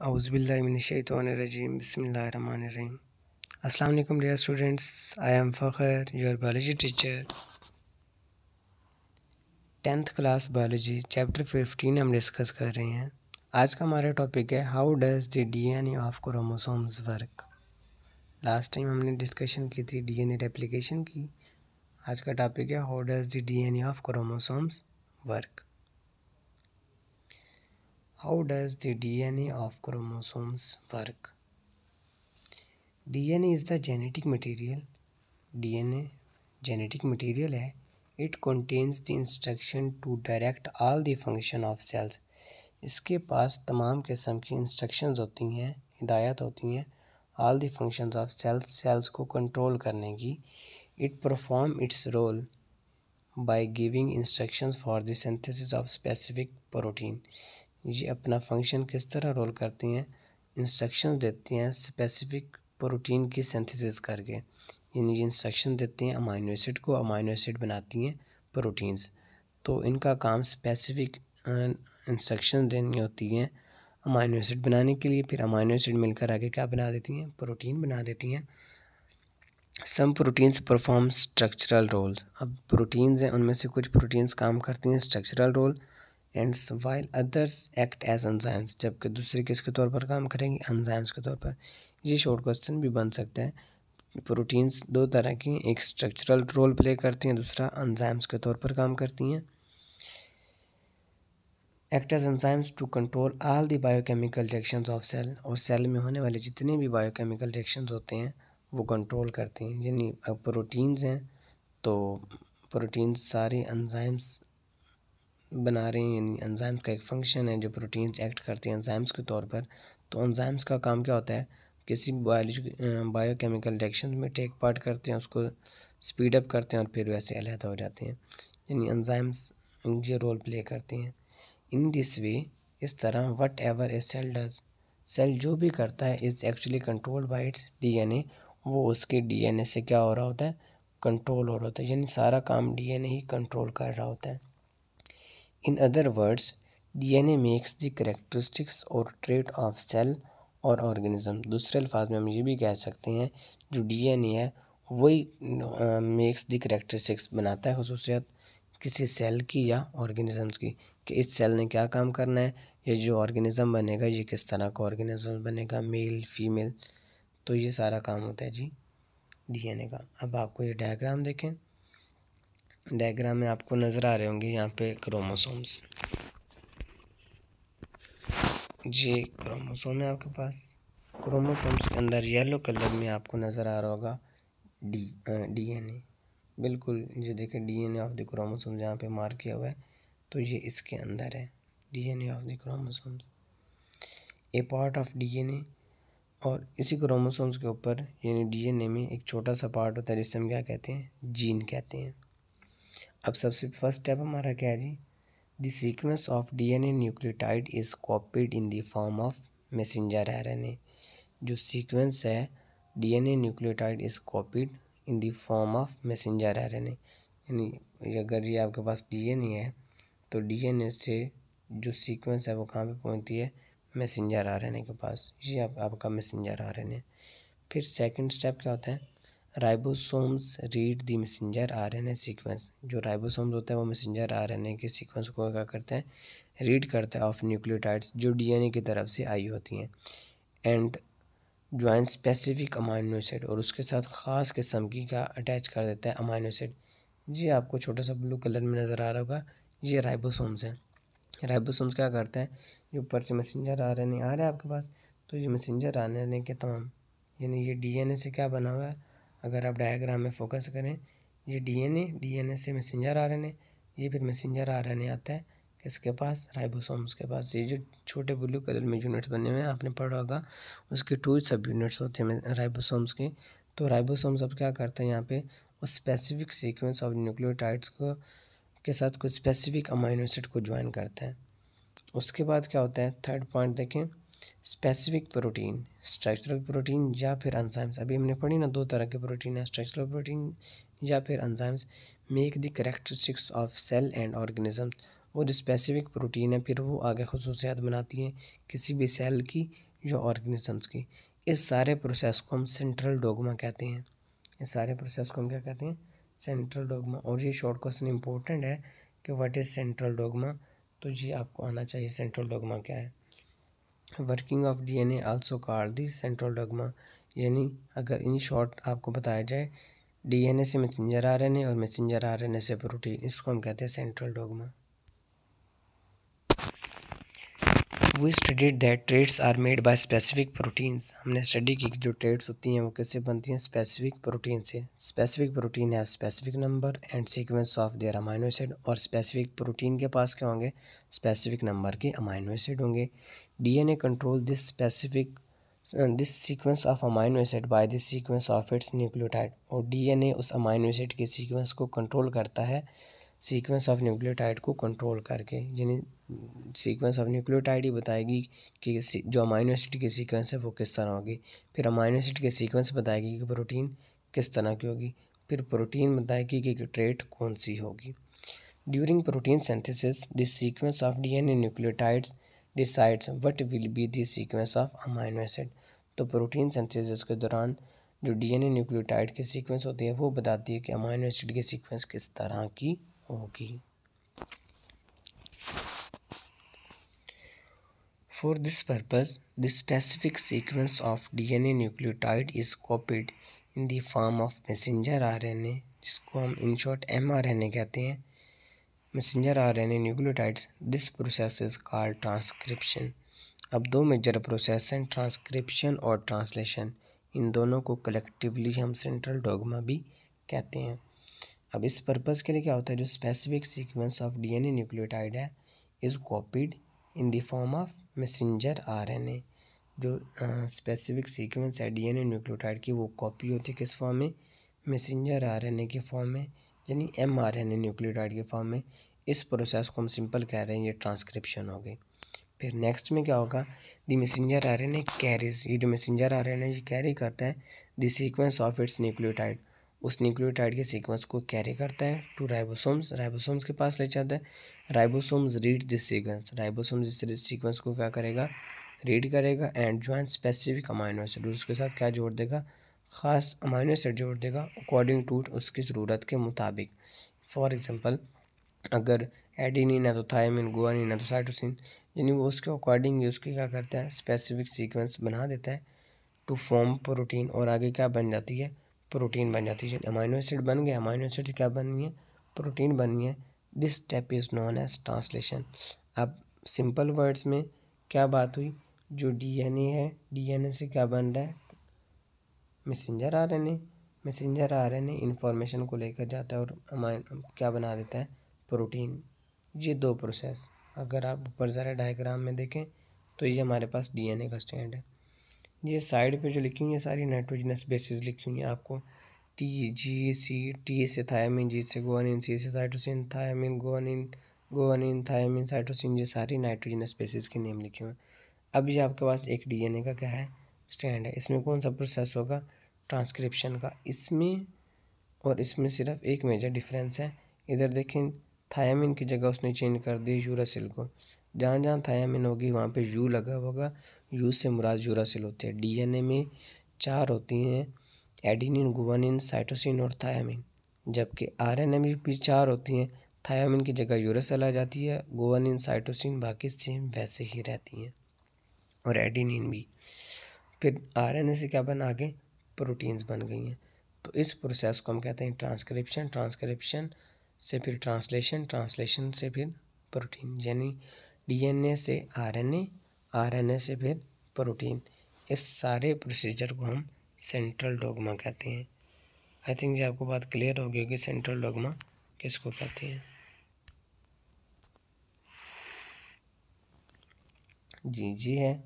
औज़ुबिल्लाहिमिनश्शैतानिर्रजीम बिस्मिल्लाहिर्रहमानिर्रहीम। अस्सलाम वालेकुम dear students, I am Fakhar, your biology teacher. 10th class biology chapter 15 हम डिस्कस कर रहे हैं। आज का हमारा टॉपिक है how does the DNA of chromosomes work. Last time हमने डिस्कशन की थी डीएनए रेप्लिकेशन की। आज का टॉपिक है how does the DNA of chromosomes work. How does the DNA of chromosomes work? DNA is the genetic material. DNA genetic material है. It contains the instruction to direct all the function of cells. इसके पास तमाम किस्म की instructions होती हैं, हिदायत होती हैं all the functions of cells को कंट्रोल करने की. It perform its role by giving instructions for the synthesis of specific protein. ये अपना फंक्शन किस तरह रोल करती हैं, इंस्ट्रक्शन देती हैं स्पेसिफिक प्रोटीन की सिंथेसिस करके। यानी ये इंस्ट्रक्शन देती हैं अमाइनो एसिड को, अमाइनो एसिड बनाती हैं प्रोटीन्स। तो इनका काम स्पेसिफिक इंस्ट्रक्शन देनी होती हैं अमाइनो एसिड बनाने के लिए। फिर अमाइनो एसिड मिलकर आगे क्या बना देती हैं, प्रोटीन बना देती हैं। Some proteins perform structural roles. अब प्रोटीन्स हैं, उनमें से कुछ प्रोटीन्स काम करती हैं structural role, and while others act as enzymes, जबकि दूसरे किसके तौर पर काम करेंगे, एंजाइम्स के तौर पर। ये शॉर्ट क्वेश्चन भी बन सकते हैं। प्रोटीन्स दो तरह की, एक स्ट्रक्चरल रोल प्ले करती हैं, दूसरा एंजाइम्स के तौर पर काम करती हैं। Act as enzymes to control all the biochemical reactions of cell, और सेल में होने वाले जितने भी बायोकेमिकल रिएक्शंस होते हैं वो कंट्रोल करती हैं। यानी अब प्रोटीन्स हैं तो प्रोटीन्स सारे एंजाइम्स बना रहे हैं। यानी एंजाइम्स का एक फंक्शन है जो प्रोटीन्स एक्ट करती हैं एंजाइम्स के तौर पर। तो एंजाइम्स का काम क्या होता है, किसी बायोकेमिकल रिएक्शन में टेक पार्ट करते हैं, उसको स्पीड अप करते हैं और फिर वैसे अलहदा हो जाते हैं। यानी एंजाइम्स ये रोल प्ले करते हैं। इन दिस वे, इस तरह, whatever a cell does, cell जो भी करता है is actually controlled by its DNA, वो उसके डीएनए से क्या हो रहा होता है, कंट्रोल हो रहा होता है। यानी सारा काम डीएनए ही कंट्रोल कर रहा होता है। In other words, DNA makes the characteristics or trait of cell और organism। दूसरे अल्फाज में हम ये भी कह सकते हैं जो DNA है वही मेक्स द करेक्टरिस्टिक्स, बनाता है खुसूसियत किसी सेल की या ऑर्गेनिज़म्स की, कि इस सेल ने क्या काम करना है, ये जो ऑर्गेनिज़म बनेगा ये किस तरह का ऑर्गेनिज़म बनेगा, मेल फीमेल। तो ये सारा काम होता है जी DNA का। अब आपको ये डायग्राम देखें, डायग्राम में आपको नज़र आ रहे होंगे यहाँ पे क्रोमोसोम्स। ये क्रोमोसोम है आपके पास। क्रोमोसोम्स के अंदर येलो कलर में आपको नज़र आ रहा होगा डीएनए। बिल्कुल, ये देखिए डीएनए ऑफ द क्रोमोसोम जहाँ पे मार्क किया हुआ है, तो ये इसके अंदर है DNA of the chromosomes, A part of DNA. और इसी क्रोमोसोम्स के ऊपर यानी डीएनए में एक छोटा सा पार्ट होता है जिससे हम क्या कहते हैं, जीन कहते हैं। अब सबसे फर्स्ट स्टेप हमारा क्या है जी, the sequence of DNA nucleotide is copied in the form of messenger RNA. जो सीक्वेंस है DNA nucleotide is copied in the form of messenger RNA. यानी अगर ये आपके पास डीएनए है तो डीएनए से जो सीक्वेंस है वो कहाँ पे पहुँचती है, मैसेंजर आरएनए के पास। ये आपका मैसेंजर आरएनए। फिर सेकंड स्टेप क्या होता है, ribosomes read the messenger RNA sequence. जो राइबोसोम्स होता है वो मैसेंजर आरएनए के सीक्वेंस को क्या करते हैं, रीड करता है ऑफ न्यूक्लियोटाइड्स जो डीएनए की तरफ से आई होती हैं, and join specific amino acid, और उसके साथ ख़ास किस्म की का अटैच कर देता है अमाइनो एसिड। जी आपको छोटा सा ब्लू कलर में नज़र आ रहा होगा, ये राइबोसोम्स हैं। राइबोसोम्स क्या करता है, जो ऊपर से मैसेंजर आरएनए आ रहा है आपके पास, तो ये मैसेंजर आरएनए के तमाम, यानी ये डीएनए से क्या बना हुआ है, अगर आप डायग्राम में फोकस करें, ये डीएनए से मैसेंजर आरएनए, ये फिर मैसेंजर आरएनए आता है किसके पास, राइबोसोम्स के पास। ये जो छोटे ब्लू कलर में यूनिट्स बने हुए हैं आपने पढ़ा होगा, उसके 2 सब यूनिट्स होते हैं राइबोसोम्स के। तो राइबोसोम्स अब क्या करते हैं यहाँ पे, उस स्पेसिफिक सीक्वेंस ऑफ न्यूक्लियोटाइड्स को के साथ कुछ स्पेसिफिक अमाइनो एसिड को ज्वाइन करते हैं। उसके बाद क्या होता है, थर्ड पॉइंट देखें, स्पेसिफिक प्रोटीन, स्ट्रक्चरल प्रोटीन या फिर एंजाइम्स। अभी हमने पढ़ी ना, दो तरह के प्रोटीन है, स्ट्रक्चरल प्रोटीन या फिर enzymes, make the characteristics of cell and organism. वो जो स्पेसिफिक प्रोटीन है फिर वो आगे खसूसियात बनाती हैं किसी भी सेल की जो ऑर्गेनिजम्स की, इस सारे प्रोसेस को हम सेंट्रल डोग्मा कहते हैं। इस सारे प्रोसेस को हम क्या कहते हैं? Central dogma. और ये शॉर्ट क्वेश्चन इंपॉर्टेंट है कि व्हाट इज़ सेंट्रल डोग्मा, तो ये आपको आना चाहिए सेंट्रल डोग्मा क्या है। Working of DNA also called the central dogma, यानी अगर इन शॉर्ट आपको बताया जाए डीएनए से मैसेंजर आरएनए और मैसेंजर आरएनए से प्रोटीन, इसको हम कहते हैं central dogma. We studied that traits are made by specific proteins, हमने स्टडी की जो ट्रेड्स होती हैं वो किससे बनती हैं? स्पेसिफिक प्रोटीन से। स्पेसिफिक प्रोटीन है specific number and sequence of their amino acid, और स्पेसिफिक प्रोटीन के पास क्या होंगे? स्पेसिफिक नंबर के अमाइनो एसिड होंगे। DNA control this specific this sequence of amino acid by this sequence of its nucleotide, और DNA उस amino acid के sequence को कंट्रोल करता है सीक्वेंस ऑफ न्यूक्लियोटाइड को कंट्रोल करके, यानी सीक्वेंस ऑफ न्यूक्लियोटाइड ही बताएगी कि जो अमाइनो एसिड की सीक्वेंस है वो किस तरह होगी, फिर अमाइनो एसिड के सीक्वेंस बताएगी कि प्रोटीन किस तरह की होगी, फिर प्रोटीन बताएगी कि ट्रेट कौन सी होगी। During protein synthesis this sequence of DNA nucleotides decides what will be the sequence of amino acid, तो प्रोटीन सिंथेसिस के दौरान जो डीएनए न्यूक्लियोटाइड की सीक्वेंस होती है वो बताती है कि अमाइनो एसिड की सीक्वेंस किस तरह की होगी। For this purpose, the specific sequence of DNA nucleotide is copied in the form of messenger RNA, जिसको हम in short mRNA कहते हैं, messenger RNA nucleotides. This process is called transcription. अब दो मेजर प्रोसेस हैं, ट्रांसक्रिप्शन और translation, इन दोनों को कलेक्टिवली हम सेंट्रल डोग्मा भी कहते हैं। अब इस पर्पज़ के लिए क्या होता है, जो specific sequence of DNA nucleotide है is copied in the form of messenger RNA, जो स्पेसिफिक सीक्वेंस है डीएनए न्यूक्लियोटाइड की वो कॉपी होती है किस फॉर्म में? मैसेंजर आरएनए के फॉर्म में, यानी एमआरएनए न्यूक्लियोटाइड के फॉर्म में। इस प्रोसेस को हम सिंपल कह रहे हैं ये ट्रांसक्रिप्शन हो गई। फिर नेक्स्ट में क्या होगा? द मैसेंजर आरएनए कैरीज, ये जो मैसेंजर आरएनए ये कैरी करता है the sequence of its nucleotide, उस न्यूक्लियोटाइड के सीक्वेंस को कैरी करता है टू राइबोसोम्स, राइबोसोम्स के पास ले जाता है। Ribosomes read this sequence, ribosomes इस सीक्वेंस को क्या करेगा? रीड करेगा and join specific amino acid, उसके साथ क्या जोड़ देगा? ख़ास अमाइनो एसिड जोड़ देगा अकॉर्डिंग टू उसकी ज़रूरत के मुताबिक। फॉर एग्जांपल अगर एडिनिन है तो थायमिन, गुआनिन है तो साइटोसिन, यानी वो उसके अकॉर्डिंग उसकी क्या करता है? स्पेसिफिक सीक्वेंस बना देता है टू फॉर्म प्रोटीन, और आगे क्या बन जाती है? प्रोटीन बन जाती है। अमाइनो एसिड बन गया, अमाइनो एसिड क्या बनी है? प्रोटीन बनी है। This step is known as translation. अब सिंपल वर्ड्स में क्या बात हुई? जो डीएनए है, डीएनए से क्या बन रहा है? Messenger RNA, messenger RNA information को लेकर जाता है और क्या बना देता है? प्रोटीन। ये दो प्रोसेस अगर आप ऊपर ज़रा डायग्राम में देखें तो ये हमारे पास डीएनए का स्टैंड है। ये साइड पे जो लिखी हुई है सारी नाइट्रोजनस बेसिस लिखी हुई हैं आपको, टी जी सी, टी से थायमिन, जी से गुआनिन, सी से cytosine, thymine guanine, guanine thymine cytosine, ये सारी नाइट्रोजनस बेसिस के नेम लिखे हुए हैं। अब ये आपके पास एक डीएनए का क्या है? स्टैंड है। इसमें कौन सा प्रोसेस होगा? ट्रांसक्रिप्शन का। इसमें और इसमें सिर्फ एक मेजर डिफरेंस है, इधर देखें थायमिन की जगह उसने चेंज कर दी यूरासिल को, जहाँ जहाँ थायमिन होगी वहाँ पे यू लगा होगा, यू से मुराद यूरासिल होती है। डीएनए में 4 होती हैं, एडिनिन, गुआनिन, साइटोसिन और थायमिन, जबकि आरएनए में भी 4 होती हैं। थायमिन की जगह यूरासिल आ जाती है, गुआनिन, साइटोसिन बाकी सेम वैसे ही रहती हैं, और एडिनिन भी। फिर आरएनए से क्या बना? आगे प्रोटीन्स बन गई हैं। तो इस प्रोसेस को हम कहते हैं ट्रांसक्रिप्शन, ट्रांसक्रिप्शन से फिर ट्रांसलेशन, ट्रांसलेशन से फिर प्रोटीन, यानी डीएनए से आरएनए, आरएनए से फिर प्रोटीन। इस सारे प्रोसीजर को हम सेंट्रल डोग्मा कहते हैं। आई थिंक ये आपको बात क्लियर हो गई कि सेंट्रल डोग्मा किसको कहते हैं। जी है,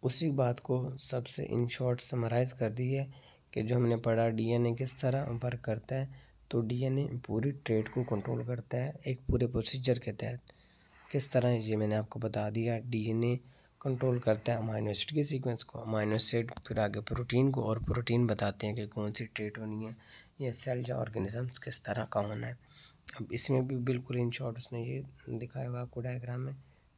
उसी बात को सबसे इन शॉर्ट समराइज़ कर दी है कि जो हमने पढ़ा डीएनए किस तरह वर्क करता है। तो डीएनए पूरी ट्रेड को कंट्रोल करता है एक पूरे प्रोसीजर के तहत। किस तरह, ये मैंने आपको बता दिया। डीएनए कंट्रोल करता है अमाइनो एसिड के सीक्वेंस को, अमाइनो एसिड फिर आगे प्रोटीन को, और प्रोटीन बताते हैं कि कौन सी ट्रेड होनी है, ये सेल या ऑर्गेनिजम्स किस तरह का होना है। अब इसमें भी बिल्कुल इन शॉर्ट उसने ये दिखाया हुआ आपको डायग्राम में,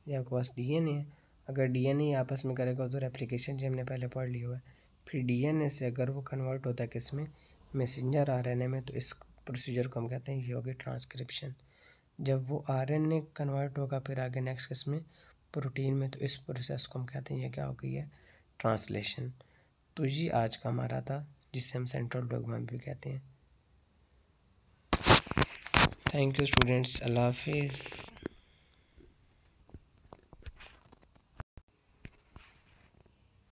ये आपके पास डीएनए है अगर डीएनए आपस में करेगा तो रेप्लिकेशन जो हमने पहले पढ़ लिया हुआ है। फिर डीएनए से अगर वो कन्वर्ट होता है किस में, मैसेंजर आरएनए में, तो इस प्रोसीजर को हम कहते हैं ये होगी ट्रांसक्रिप्शन। जब वो आरएनए कन्वर्ट होगा फिर आगे नेक्स्ट किस में, प्रोटीन में, तो इस प्रोसेस को हम कहते हैं ये क्या हो गई है, ट्रांसलेशन। तो ये आज का हमारा था जिसे हम सेंट्रल डोग्मा भी कहते हैं। थैंक यू स्टूडेंट्स, अल्लाह हाफिज़।